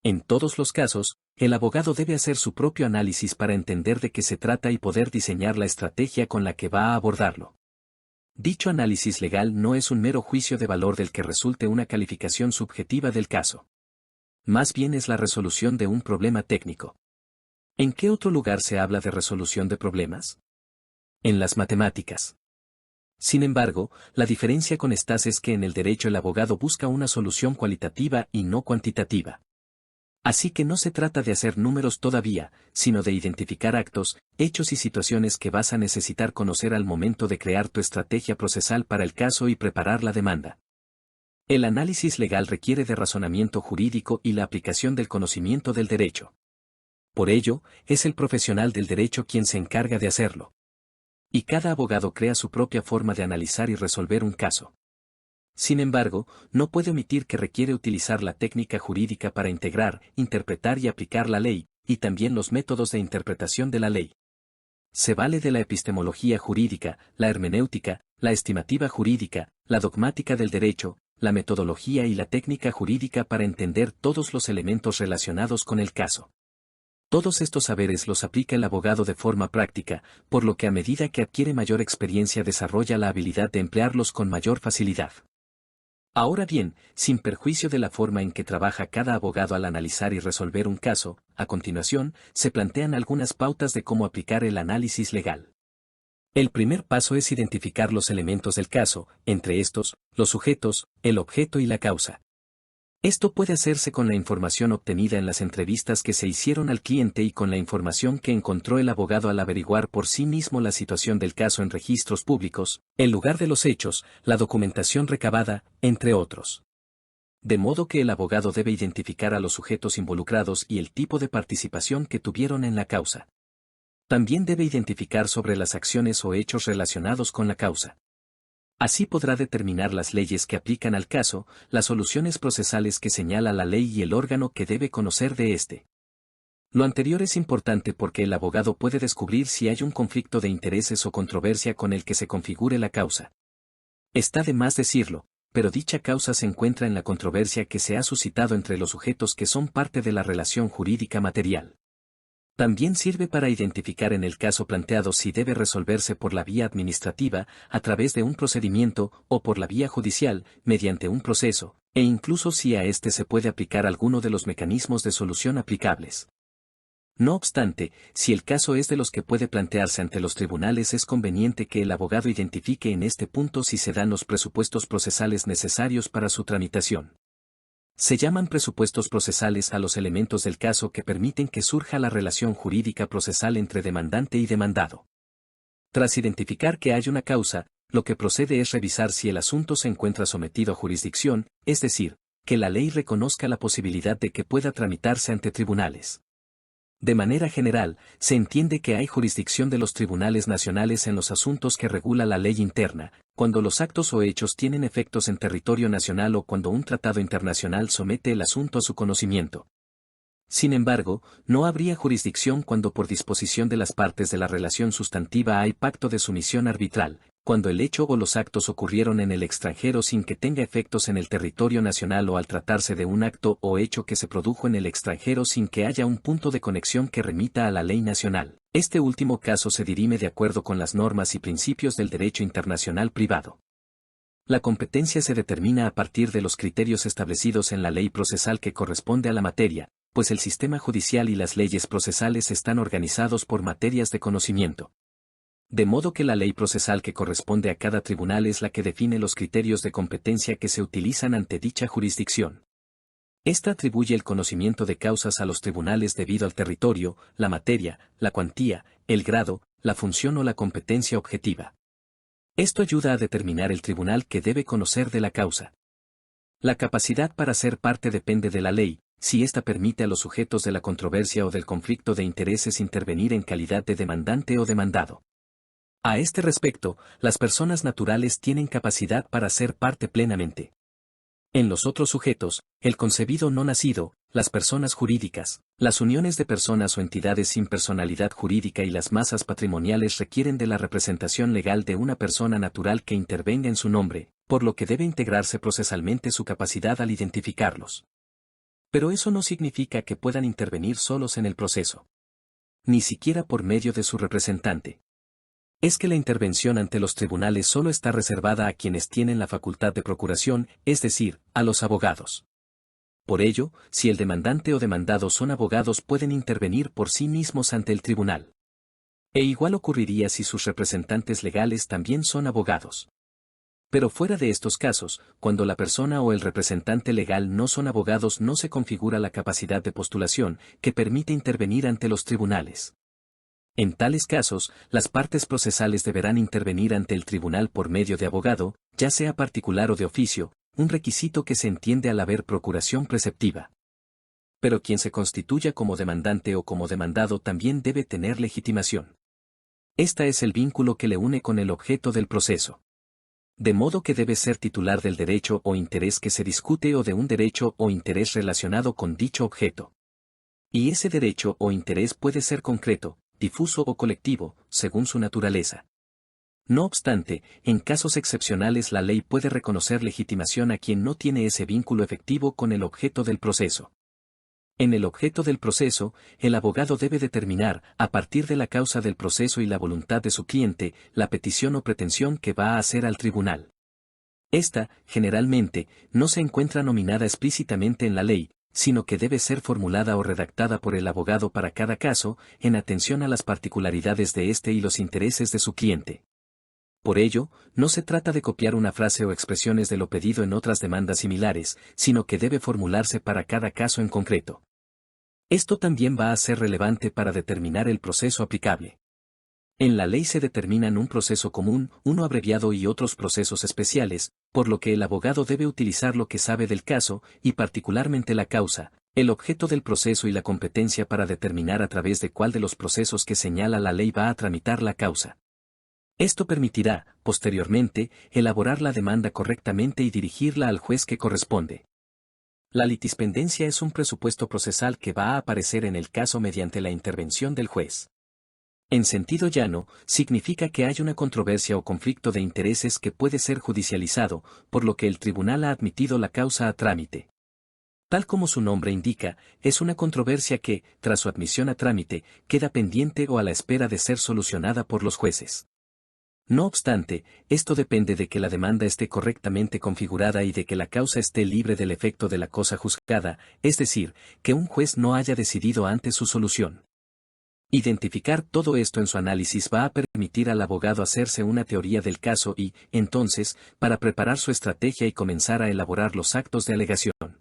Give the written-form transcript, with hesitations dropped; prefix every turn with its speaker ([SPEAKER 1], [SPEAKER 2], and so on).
[SPEAKER 1] En todos los casos, el abogado debe hacer su propio análisis para entender de qué se trata y poder diseñar la estrategia con la que va a abordarlo. Dicho análisis legal no es un mero juicio de valor del que resulte una calificación subjetiva del caso. Más bien es la resolución de un problema técnico. ¿En qué otro lugar se habla de resolución de problemas? En las matemáticas. Sin embargo, la diferencia con estas es que en el derecho el abogado busca una solución cualitativa y no cuantitativa. Así que no se trata de hacer números todavía, sino de identificar actos, hechos y situaciones que vas a necesitar conocer al momento de crear tu estrategia procesal para el caso y preparar la demanda. El análisis legal requiere de razonamiento jurídico y la aplicación del conocimiento del derecho. Por ello, es el profesional del derecho quien se encarga de hacerlo. Y cada abogado crea su propia forma de analizar y resolver un caso. Sin embargo, no puede omitir que requiere utilizar la técnica jurídica para integrar, interpretar y aplicar la ley, y también los métodos de interpretación de la ley. Se vale de la epistemología jurídica, la hermenéutica, la estimativa jurídica, la dogmática del derecho, la metodología y la técnica jurídica para entender todos los elementos relacionados con el caso. Todos estos saberes los aplica el abogado de forma práctica, por lo que a medida que adquiere mayor experiencia desarrolla la habilidad de emplearlos con mayor facilidad. Ahora bien, sin perjuicio de la forma en que trabaja cada abogado al analizar y resolver un caso, a continuación, se plantean algunas pautas de cómo aplicar el análisis legal. El primer paso es identificar los elementos del caso, entre estos, los sujetos, el objeto y la causa. Esto puede hacerse con la información obtenida en las entrevistas que se hicieron al cliente y con la información que encontró el abogado al averiguar por sí mismo la situación del caso en registros públicos, el lugar de los hechos, la documentación recabada, entre otros. De modo que el abogado debe identificar a los sujetos involucrados y el tipo de participación que tuvieron en la causa. También debe identificar sobre las acciones o hechos relacionados con la causa. Así podrá determinar las leyes que aplican al caso, las soluciones procesales que señala la ley y el órgano que debe conocer de éste. Lo anterior es importante porque el abogado puede descubrir si hay un conflicto de intereses o controversia con el que se configure la causa. Está de más decirlo, pero dicha causa se encuentra en la controversia que se ha suscitado entre los sujetos que son parte de la relación jurídica material. También sirve para identificar en el caso planteado si debe resolverse por la vía administrativa, a través de un procedimiento, o por la vía judicial, mediante un proceso, e incluso si a este se puede aplicar alguno de los mecanismos de solución aplicables. No obstante, si el caso es de los que puede plantearse ante los tribunales, es conveniente que el abogado identifique en este punto si se dan los presupuestos procesales necesarios para su tramitación. Se llaman presupuestos procesales a los elementos del caso que permiten que surja la relación jurídica procesal entre demandante y demandado. Tras identificar que hay una causa, lo que procede es revisar si el asunto se encuentra sometido a jurisdicción, es decir, que la ley reconozca la posibilidad de que pueda tramitarse ante tribunales. De manera general, se entiende que hay jurisdicción de los tribunales nacionales en los asuntos que regula la ley interna, cuando los actos o hechos tienen efectos en territorio nacional o cuando un tratado internacional somete el asunto a su conocimiento. Sin embargo, no habría jurisdicción cuando por disposición de las partes de la relación sustantiva hay pacto de sumisión arbitral, cuando el hecho o los actos ocurrieron en el extranjero sin que tenga efectos en el territorio nacional o al tratarse de un acto o hecho que se produjo en el extranjero sin que haya un punto de conexión que remita a la ley nacional. Este último caso se dirime de acuerdo con las normas y principios del derecho internacional privado. La competencia se determina a partir de los criterios establecidos en la ley procesal que corresponde a la materia, pues el sistema judicial y las leyes procesales están organizados por materias de conocimiento. De modo que la ley procesal que corresponde a cada tribunal es la que define los criterios de competencia que se utilizan ante dicha jurisdicción. Esta atribuye el conocimiento de causas a los tribunales debido al territorio, la materia, la cuantía, el grado, la función o la competencia objetiva. Esto ayuda a determinar el tribunal que debe conocer de la causa. La capacidad para ser parte depende de la ley, si ésta permite a los sujetos de la controversia o del conflicto de intereses intervenir en calidad de demandante o demandado. A este respecto, las personas naturales tienen capacidad para ser parte plenamente. En los otros sujetos, el concebido no nacido, las personas jurídicas, las uniones de personas o entidades sin personalidad jurídica y las masas patrimoniales requieren de la representación legal de una persona natural que intervenga en su nombre, por lo que debe integrarse procesalmente su capacidad al identificarlos. Pero eso no significa que puedan intervenir solos en el proceso. Ni siquiera por medio de su representante. Es que la intervención ante los tribunales solo está reservada a quienes tienen la facultad de procuración, es decir, a los abogados. Por ello, si el demandante o demandado son abogados pueden intervenir por sí mismos ante el tribunal. E igual ocurriría si sus representantes legales también son abogados. Pero fuera de estos casos, cuando la persona o el representante legal no son abogados no se configura la capacidad de postulación que permite intervenir ante los tribunales. En tales casos, las partes procesales deberán intervenir ante el tribunal por medio de abogado, ya sea particular o de oficio, un requisito que se entiende al haber procuración preceptiva. Pero quien se constituya como demandante o como demandado también debe tener legitimación. Este es el vínculo que le une con el objeto del proceso. De modo que debe ser titular del derecho o interés que se discute o de un derecho o interés relacionado con dicho objeto. Y ese derecho o interés puede ser concreto, difuso o colectivo, según su naturaleza. No obstante, en casos excepcionales la ley puede reconocer legitimación a quien no tiene ese vínculo efectivo con el objeto del proceso. En el objeto del proceso, el abogado debe determinar, a partir de la causa del proceso y la voluntad de su cliente, la petición o pretensión que va a hacer al tribunal. Esta, generalmente, no se encuentra nominada explícitamente en la ley, sino que debe ser formulada o redactada por el abogado para cada caso, en atención a las particularidades de éste y los intereses de su cliente. Por ello, no se trata de copiar una frase o expresiones de lo pedido en otras demandas similares, sino que debe formularse para cada caso en concreto. Esto también va a ser relevante para determinar el proceso aplicable. En la ley se determinan un proceso común, uno abreviado y otros procesos especiales, por lo que el abogado debe utilizar lo que sabe del caso, y particularmente la causa, el objeto del proceso y la competencia para determinar a través de cuál de los procesos que señala la ley va a tramitar la causa. Esto permitirá, posteriormente, elaborar la demanda correctamente y dirigirla al juez que corresponde. La litispendencia es un presupuesto procesal que va a aparecer en el caso mediante la intervención del juez. En sentido llano, significa que hay una controversia o conflicto de intereses que puede ser judicializado, por lo que el tribunal ha admitido la causa a trámite. Tal como su nombre indica, es una controversia que, tras su admisión a trámite, queda pendiente o a la espera de ser solucionada por los jueces. No obstante, esto depende de que la demanda esté correctamente configurada y de que la causa esté libre del efecto de la cosa juzgada, es decir, que un juez no haya decidido antes su solución. Identificar todo esto en su análisis va a permitir al abogado hacerse una teoría del caso y, entonces, para preparar su estrategia y comenzar a elaborar los actos de alegación.